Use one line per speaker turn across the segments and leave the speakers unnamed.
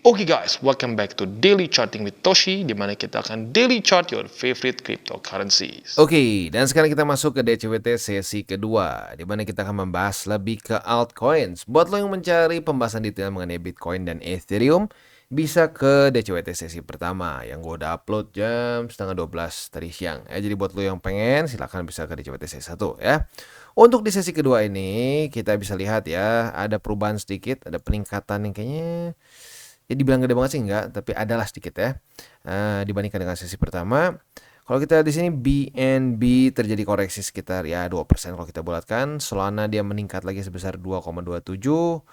Oke guys, welcome back to Daily Charting with Toshi, di mana kita akan daily chart your favorite cryptocurrencies.
Oke, dan sekarang kita masuk ke DCWT sesi kedua, di mana kita akan membahas lebih ke altcoins. Buat lo yang mencari pembahasan detail mengenai Bitcoin dan Ethereum, bisa ke DCWT sesi pertama, yang gue udah upload jam setengah 12 tadi siang. Jadi buat lo yang pengen, silahkan bisa ke DCWT sesi 1 ya. Untuk di sesi kedua ini, kita bisa lihat ya, ada perubahan sedikit, ada peningkatan yang kayaknya ya dibilang gede banget sih enggak, tapi adalah sedikit ya. Dibandingkan dengan sesi pertama. Kalau kita di sini BNB terjadi koreksi sekitar ya 2% kalau kita bulatkan. Solana dia meningkat lagi sebesar 2,27.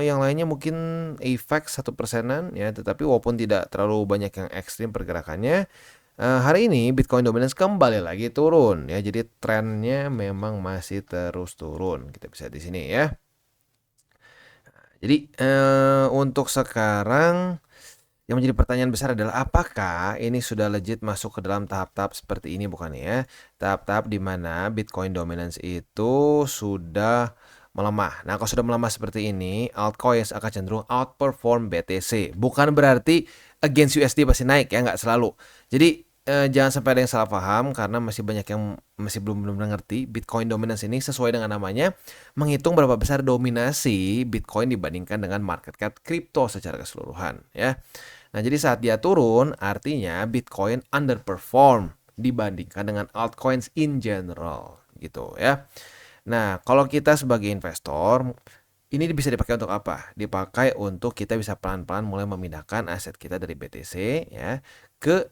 Yang lainnya mungkin AVAX 1%an ya, tetapi walaupun tidak terlalu banyak yang ekstrim pergerakannya, hari ini Bitcoin dominance kembali lagi turun ya. Jadi trennya memang masih terus turun. Kita bisa di sini ya. Jadi untuk sekarang yang menjadi pertanyaan besar adalah apakah ini sudah legit masuk ke dalam tahap-tahap seperti ini bukan ya? Tahap-tahap di mana Bitcoin dominance itu sudah melemah. Nah, kalau sudah melemah seperti ini, altcoins akan cenderung outperform BTC. Bukan berarti against USD pasti naik ya, nggak selalu. Jadi jangan sampai ada yang salah paham karena masih banyak yang masih belum benar-benar ngerti. Bitcoin dominance ini sesuai dengan namanya menghitung berapa besar dominasi Bitcoin dibandingkan dengan market cap kripto secara keseluruhan ya. Nah, jadi saat dia turun artinya Bitcoin underperform dibandingkan dengan altcoins in general gitu ya. Nah, kalau kita sebagai investor ini bisa dipakai untuk apa? Dipakai untuk kita bisa pelan-pelan mulai memindahkan aset kita dari BTC ya ke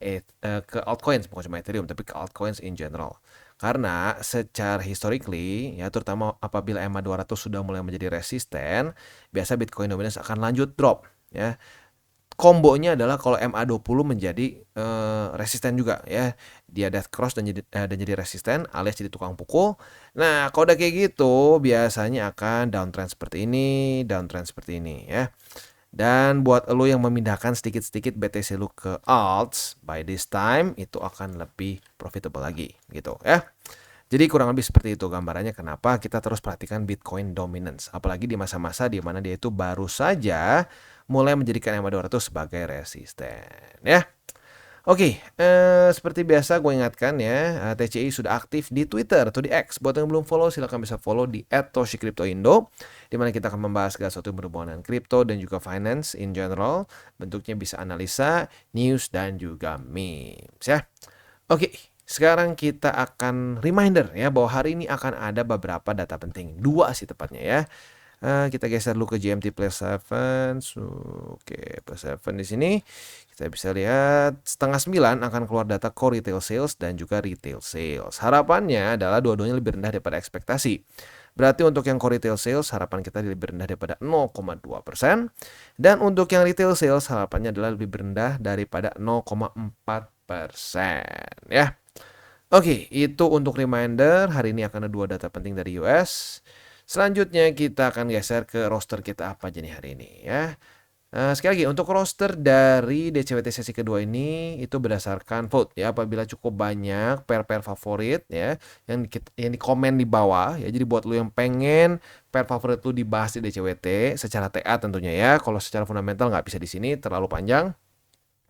altcoins, bukan cuma Ethereum tapi ke altcoins in general. Karena secara historically ya terutama apabila EMA 200 sudah mulai menjadi resisten, biasa Bitcoin dominance akan lanjut drop ya. Kombonya adalah kalau MA20 menjadi resisten juga ya. Dia death cross dan jadi resisten alias jadi tukang pukul. Nah, kalau udah kayak gitu biasanya akan downtrend seperti ini, downtrend seperti ini ya. Dan buat lo yang memindahkan sedikit-sedikit BTC lo ke alts, by this time itu akan lebih profitable lagi gitu ya. Jadi kurang lebih seperti itu gambarannya kenapa kita terus perhatikan Bitcoin dominance. Apalagi di masa-masa di mana dia itu baru saja mulai menjadikan MA200 sebagai resisten ya. Oke, seperti biasa gue ingatkan ya, TCI sudah aktif di Twitter atau di X. Buat yang belum follow, silahkan bisa follow di @toshicryptoindo, di mana kita akan membahas segala sesuatu yang berhubungan dengan kripto dan juga finance in general. Bentuknya bisa analisa, news, dan juga memes ya. Oke, sekarang kita akan reminder ya bahwa hari ini akan ada beberapa data penting. 2 sih tepatnya ya. Kita geser dulu ke GMT plus 7. Oke, plus 7 di sini kita bisa lihat setengah 9 akan keluar data core retail sales dan juga retail sales. Harapannya adalah dua-duanya lebih rendah daripada ekspektasi. Berarti untuk yang core retail sales harapan kita lebih rendah daripada 0,2%, dan untuk yang retail sales harapannya adalah lebih rendah daripada 0,4% ya. Oke, itu untuk reminder. Hari ini akan ada 2 data penting dari US. Selanjutnya kita akan geser ke roster kita apa aja nih hari ini ya. Sekali lagi untuk roster dari DCWT sesi kedua ini itu berdasarkan vote ya. Apabila cukup banyak pair-pair favorit ya yang di komen di bawah ya. Jadi buat lu yang pengen pair favorit lu dibahas di DCWT secara TA tentunya ya. Kalau secara fundamental nggak bisa di sini terlalu panjang.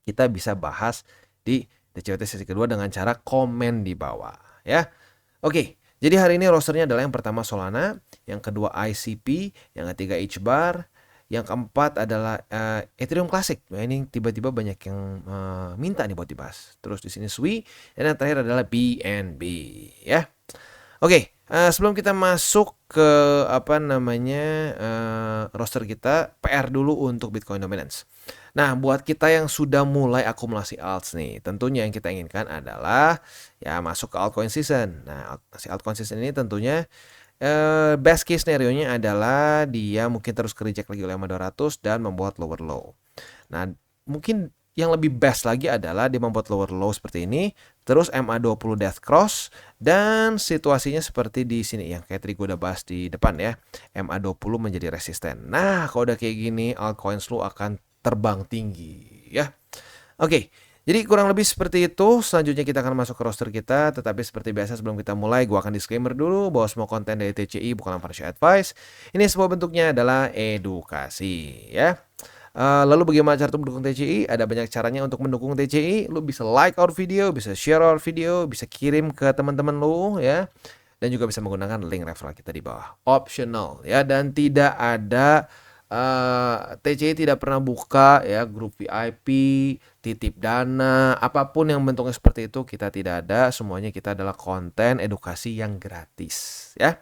Kita bisa bahas di DCWT sesi kedua dengan cara komen di bawah ya. Oke. Jadi hari ini rosternya adalah yang pertama Solana, yang kedua ICP, yang ketiga HBAR, yang keempat adalah Ethereum Classic. Nah, ini tiba-tiba banyak yang minta nih buat dibahas. Terus di sini SWI, dan yang terakhir adalah BNB ya. Oke, sebelum kita masuk ke roster kita, PR dulu untuk Bitcoin dominance. Nah, buat kita yang sudah mulai akumulasi alts nih, tentunya yang kita inginkan adalah ya masuk ke altcoin season. Nah, si altcoin season ini tentunya best case scenario-nya adalah dia mungkin terus ke-reject lagi oleh MA200 dan membuat lower low. Nah, mungkin yang lebih best lagi adalah dia membuat lower low seperti ini, terus MA20 death cross, dan situasinya seperti di sini yang kayak tadi gue udah bahas di depan ya. MA20 menjadi resisten. Nah, kalau udah kayak gini, altcoins lu akan terbang tinggi ya. Oke. Jadi kurang lebih seperti itu. Selanjutnya kita akan masuk ke roster kita. Tetapi seperti biasa sebelum kita mulai, gue akan disclaimer dulu bahwa semua konten dari TCI bukanlah financial advice. Ini semua bentuknya adalah edukasi ya. Lalu bagaimana cara untuk mendukung TCI? Ada banyak caranya untuk mendukung TCI. Lu bisa like our video, bisa share our video, bisa kirim ke teman-teman lu ya. Dan juga bisa menggunakan link referral kita di bawah. Optional ya, dan tidak ada TCI tidak pernah buka ya grup VIP, titip dana, apapun yang bentuknya seperti itu kita tidak ada. Semuanya kita adalah konten edukasi yang gratis ya.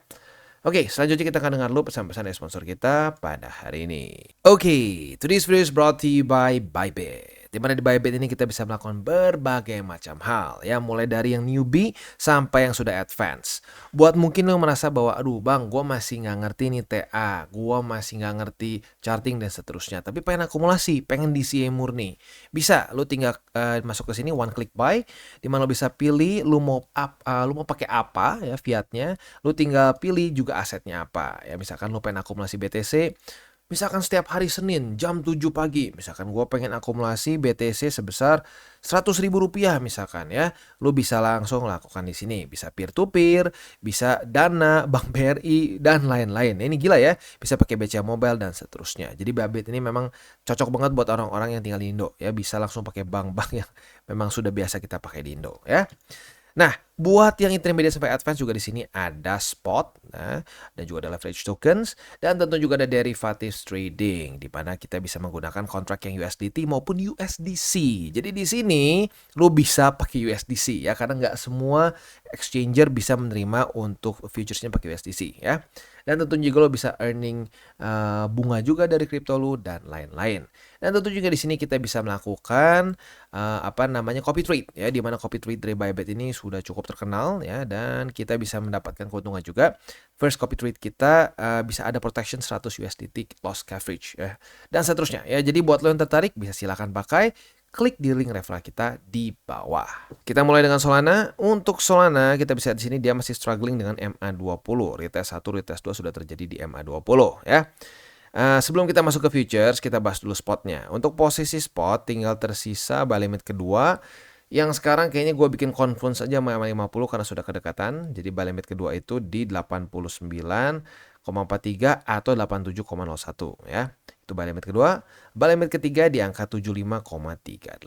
Oke, selanjutnya kita akan dengar dulu pesan-pesan dari sponsor kita pada hari ini. Oke, today's video is brought to you by Bybit. Di mana di Bybit ini kita bisa melakukan berbagai macam hal ya, mulai dari yang newbie sampai yang sudah advance. Buat mungkin lo merasa bahwa aduh bang, gue masih nggak ngerti nih TA, gue masih nggak ngerti charting dan seterusnya, tapi pengen akumulasi, pengen DCA murni. Bisa, lo tinggal masuk ke sini one click buy, di mana lo bisa pilih lu mau pakai apa ya fiatnya, lu tinggal pilih juga asetnya apa ya. Misalkan lu pengen akumulasi BTC, misalkan setiap hari Senin jam 7 pagi, misalkan gue pengen akumulasi BTC sebesar 100.000 rupiah misalkan ya, lu bisa langsung lakukan di sini. Bisa peer to peer, bisa Dana, Bank BRI dan lain-lain. Ini gila ya, bisa pakai BCA Mobile dan seterusnya. Jadi Bybit ini memang cocok banget buat orang-orang yang tinggal di Indo ya, bisa langsung pakai bank-bank yang memang sudah biasa kita pakai di Indo ya. Nah, buat yang intermediate sampai advance juga di sini ada spot, nah, dan juga ada leverage tokens, dan tentu juga ada derivatives trading, di mana kita bisa menggunakan kontrak yang USDT maupun USDC. Jadi di sini lo bisa pakai USDC ya, karena nggak semua exchanger bisa menerima untuk futuresnya pakai USDC ya. Dan tentu juga lo bisa earning bunga juga dari kripto lo dan lain-lain. Dan tentu juga di sini kita bisa melakukan copy trade ya, di mana copy trade dari Bybit ini sudah cukup terkenal ya, dan kita bisa mendapatkan keuntungan juga. First copy trade kita bisa ada protection 100 USDT loss coverage ya, dan seterusnya ya. Jadi buat lo yang tertarik bisa silakan pakai, klik di link referral kita di bawah. Kita mulai dengan Solana. Untuk Solana kita bisa di sini dia masih struggling dengan MA20. Retest 1, retest 2 sudah terjadi di MA20 ya. Sebelum kita masuk ke futures, kita bahas dulu spotnya. Untuk posisi spot tinggal tersisa buy limit kedua, yang sekarang kayaknya gue bikin confluence aja sama 50 karena sudah kedekatan. Jadi buy limit kedua itu di 89,43 atau 87,01 ya. Itu buy limit kedua. Buy limit ketiga di angka 75,38.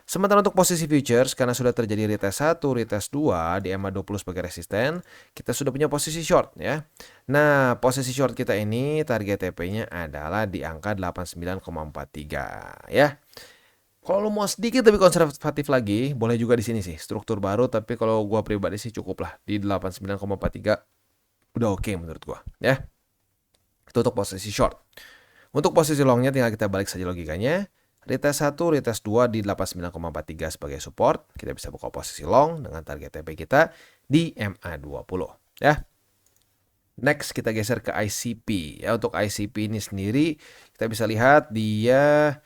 Sementara untuk posisi futures, karena sudah terjadi retest 1, retest 2 di MA20 sebagai resisten, kita sudah punya posisi short ya. Nah, posisi short kita ini target TP-nya adalah di angka 89,43 ya. Kalau lo mau sedikit lebih konservatif lagi, boleh juga di sini sih, struktur baru, tapi kalau gua pribadi sih cukup lah di 89,43. Udah oke menurut gua ya. Itu untuk posisi short. Untuk posisi longnya tinggal kita balik saja logikanya. Retest 1, retest 2 di 89,43 sebagai support. Kita bisa buka posisi long dengan target TP kita di MA20 ya. Next kita geser ke ICP ya. Untuk ICP ini sendiri kita bisa lihat dia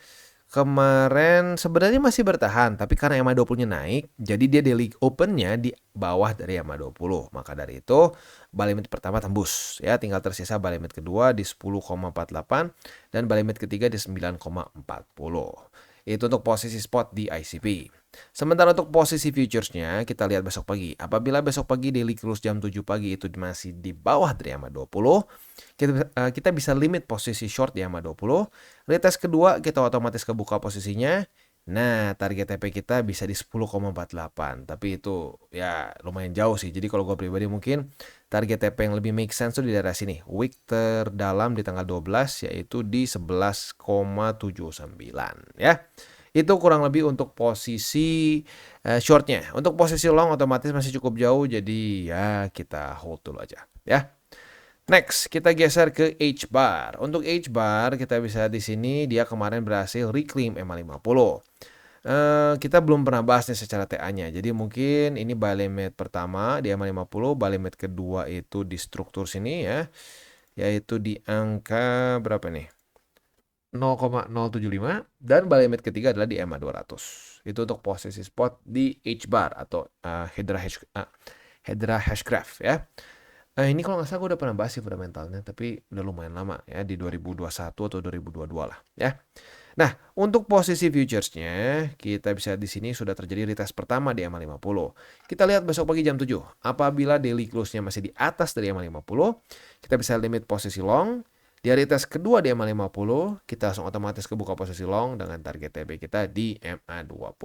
kemarin sebenarnya masih bertahan, tapi karena MA20-nya naik, jadi dia daily open-nya di bawah dari MA20. Maka dari itu, buy limit pertama tembus ya, tinggal tersisa buy limit kedua di 10,48 dan buy limit ketiga di 9,40. Itu untuk posisi spot di ICP. Sementara untuk posisi futuresnya kita lihat besok pagi. Apabila besok pagi daily close jam 7 pagi itu masih di bawah dari MA20, kita bisa limit posisi short di MA20. Retest kedua kita otomatis kebuka posisinya. Nah, target TP kita bisa di 10,48. Tapi itu ya lumayan jauh sih. Jadi kalau gue pribadi mungkin target TP yang lebih make sense tuh di daerah sini. Wick terdalam di tanggal 12 yaitu di 11,79 ya. Itu kurang lebih untuk posisi shortnya. Untuk posisi long otomatis masih cukup jauh. Jadi ya kita hold dulu aja ya. Next, kita geser ke H-bar. Untuk H-bar, kita bisa di sini dia kemarin berhasil reclaim MA50. Kita belum pernah bahas nih secara TA-nya. Jadi mungkin ini buy limit pertama di MA50, buy limit kedua itu di struktur sini ya. Yaitu di angka berapa nih? 0,075 dan buy limit ketiga adalah di MA200. Itu untuk posisi spot di H-bar atau Hedera Hashgraph ya. Ini kalau nggak salah gue udah pernah bahas sih fundamentalnya, tapi udah lumayan lama ya, di 2021 atau 2022 lah ya. Nah, untuk posisi futuresnya kita bisa di sini sudah terjadi retest pertama di MA50. Kita lihat besok pagi jam 7. Apabila daily close-nya masih di atas dari MA50, kita bisa limit posisi long. Dia retest kedua di MA50, kita langsung otomatis kebuka posisi long dengan target TP kita di MA20.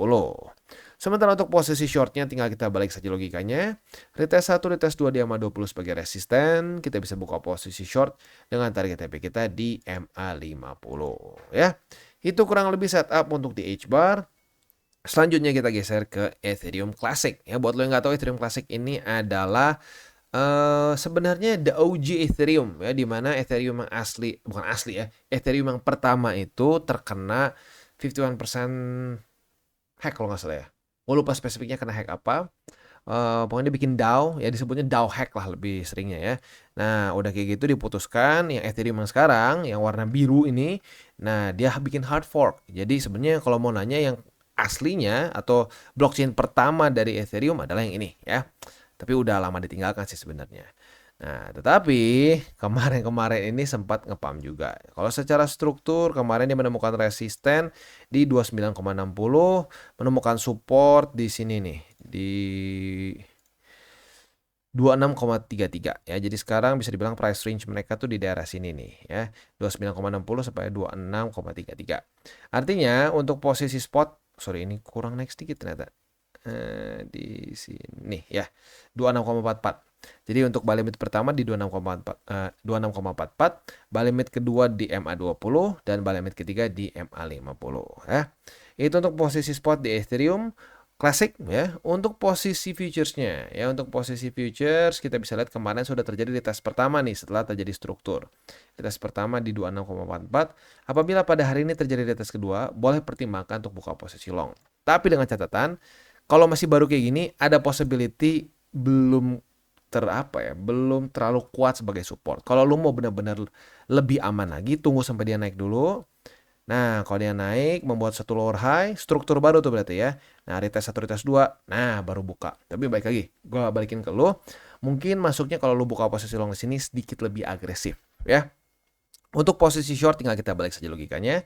Sementara untuk posisi shortnya tinggal kita balik saja logikanya. Retest 1, retest 2 di MA20 sebagai resisten, kita bisa buka posisi short dengan target TP kita di MA50 ya. Itu kurang lebih setup untuk di H-bar. Selanjutnya kita geser ke Ethereum Classic ya. Buat lo yang nggak tahu, Ethereum Classic ini adalah sebenarnya the OG Ethereum ya, di mana Ethereum yang asli, bukan asli ya, Ethereum yang pertama itu terkena 51% hack kalau nggak salah ya. Gue lupa spesifiknya kena hack apa. Pokoknya dia bikin DAO ya, disebutnya DAO hack lah lebih seringnya ya. Nah udah kayak gitu diputuskan yang Ethereum yang sekarang yang warna biru ini, nah dia bikin hard fork. Jadi sebenarnya kalau mau nanya yang aslinya atau blockchain pertama dari Ethereum adalah yang ini ya. Tapi udah lama ditinggalkan sih sebenarnya. Nah, tetapi kemarin-kemarin ini sempat ngepam juga. Kalau secara struktur, kemarin dia menemukan resisten di 29,60, menemukan support di sini nih, di 26,33 ya. Jadi sekarang bisa dibilang price range mereka tuh di daerah sini nih ya. 29,60 sampai 26,33. Artinya untuk posisi spot, sorry ini kurang naik sedikit ternyata. Di sini ya 26,44. Jadi untuk buy limit pertama di 26,44, buy limit kedua di MA20 dan buy limit ketiga di MA50 ya. Itu untuk posisi spot di Ethereum Classic ya. Untuk posisi futuresnya ya, untuk posisi futures kita bisa lihat kemarin sudah terjadi di tes pertama nih setelah terjadi struktur. Di tes pertama di 26,44. Apabila pada hari ini terjadi di tes kedua, boleh pertimbangkan untuk buka posisi long. Tapi dengan catatan, kalau masih baru kayak gini, ada possibility belum belum terlalu kuat sebagai support. Kalau lu mau benar-benar lebih aman lagi, tunggu sampai dia naik dulu. Nah, kalau dia naik, membuat satu lower high, struktur baru tuh berarti ya. Nah, retest 1, retest 2, nah baru buka. Tapi baik lagi, gue balikin ke lu. Mungkin masuknya kalau lu buka posisi long di sini sedikit lebih agresif ya. Untuk posisi short tinggal kita balik saja logikanya.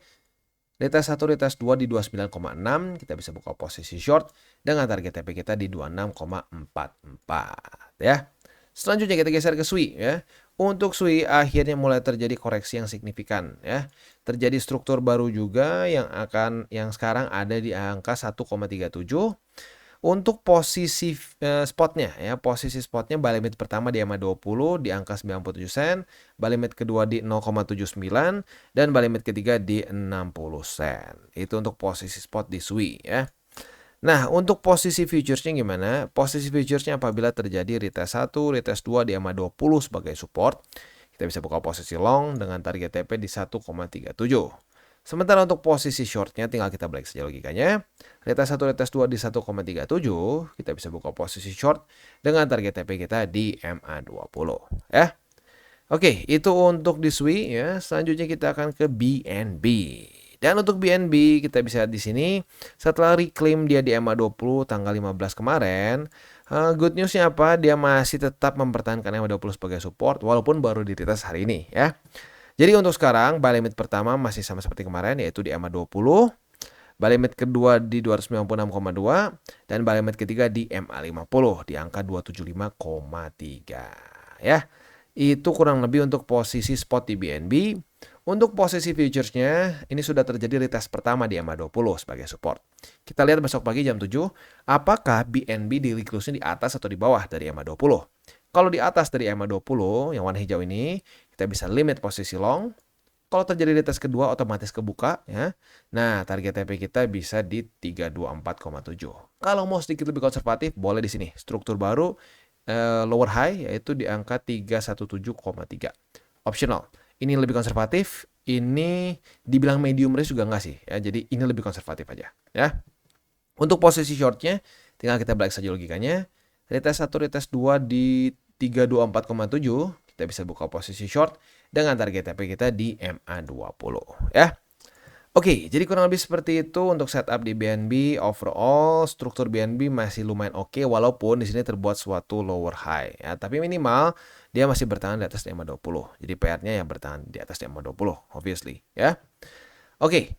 Retest 1, retest 2 di 29,6, kita bisa buka posisi short dengan target TP kita di 26,44 ya. Selanjutnya kita geser ke SWI ya. Untuk SWI akhirnya mulai terjadi koreksi yang signifikan ya. Terjadi struktur baru juga yang sekarang ada di angka 1,37. Untuk posisi spotnya ya, posisi spotnya buy limit pertama di MA20 di angka 97 sen, buy limit kedua di 0,79 dan buy limit ketiga di 60 sen. Itu untuk posisi spot di SWI ya. Nah, untuk posisi futuresnya gimana? Posisi futuresnya apabila terjadi retest 1, retest 2 di MA20 sebagai support, kita bisa buka posisi long dengan target TP di 1,37. Sementara untuk posisi shortnya tinggal kita balik saja logikanya. Retest 1, retest 2 di 1,37, kita bisa buka posisi short dengan target TP kita di MA20 ya. Oke, itu untuk di SWI ya. Selanjutnya kita akan ke BNB. Dan untuk BNB kita bisa lihat di sini setelah reclaim dia di MA20 tanggal 15 kemarin, good newsnya apa? Dia masih tetap mempertahankan MA20 sebagai support walaupun baru di retest hari ini ya. Jadi untuk sekarang buy limit pertama masih sama seperti kemarin yaitu di MA20, buy limit kedua di 296,2 dan buy limit ketiga di MA50 di angka 275,3 ya. Itu kurang lebih untuk posisi spot di BNB. Untuk posisi futuresnya, ini sudah terjadi retest pertama di MA20 sebagai support. Kita lihat besok pagi jam 7, apakah BNB daily close-nya di atas atau di bawah dari MA20. Kalau di atas dari MA20, yang warna hijau ini, kita bisa limit posisi long. Kalau terjadi retest kedua, otomatis kebuka ya. Nah, target TP kita bisa di 324,7. Kalau mau sedikit lebih konservatif, boleh di sini. Struktur baru, lower high, yaitu di angka 317,3. Optional. Ini lebih konservatif, ini dibilang medium risk juga enggak sih ya. Jadi ini lebih konservatif aja ya. Untuk posisi shortnya tinggal kita balik saja logikanya. Retest 1, retest 2 di 324,7, kita bisa buka posisi short dengan target TP kita di MA20 ya. Oke, jadi kurang lebih seperti itu untuk setup di BNB. Overall, struktur BNB masih lumayan oke, walaupun di sini terbuat suatu lower high ya. Tapi minimal dia masih bertahan di atas MA20. Jadi PR-nya yang bertahan di atas MA20, obviously ya. Oke,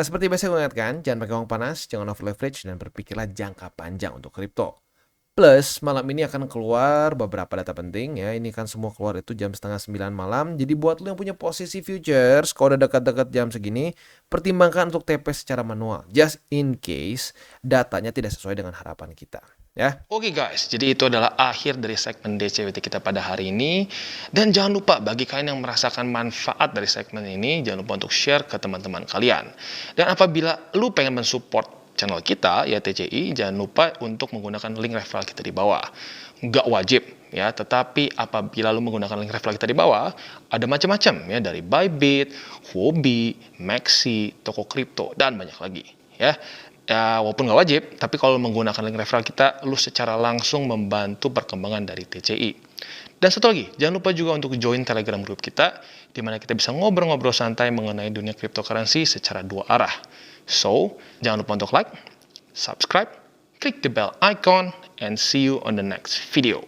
seperti biasa gue ingatkan, jangan pakai uang panas, jangan over leverage, dan berpikirlah jangka panjang untuk kripto. Plus malam ini akan keluar beberapa data penting ya. Ini kan semua keluar itu jam 8:30 malam. Jadi buat lo yang punya posisi futures, kalau udah dekat-dekat jam segini, pertimbangkan untuk TP secara manual. Just in case datanya tidak sesuai dengan harapan kita. Ya.
Oke guys, jadi itu adalah akhir dari segmen DCWT kita pada hari ini. Dan jangan lupa bagi kalian yang merasakan manfaat dari segmen ini, jangan lupa untuk share ke teman-teman kalian. Dan apabila lu pengen mensupport channel kita, ya TCI, jangan lupa untuk menggunakan link referral kita di bawah. Nggak wajib ya, tetapi apabila lu menggunakan link referral kita di bawah, ada macam-macam ya, dari Bybit, Huobi, Maxi, toko kripto, dan banyak lagi ya. Ya, walaupun nggak wajib, tapi kalau menggunakan link referral kita, lu secara langsung membantu perkembangan dari TCI. Dan satu lagi, jangan lupa juga untuk join Telegram group kita, di mana kita bisa ngobrol-ngobrol santai mengenai dunia cryptocurrency secara dua arah. So, jangan lupa untuk like, subscribe, klik the bell icon, and see you on the next video.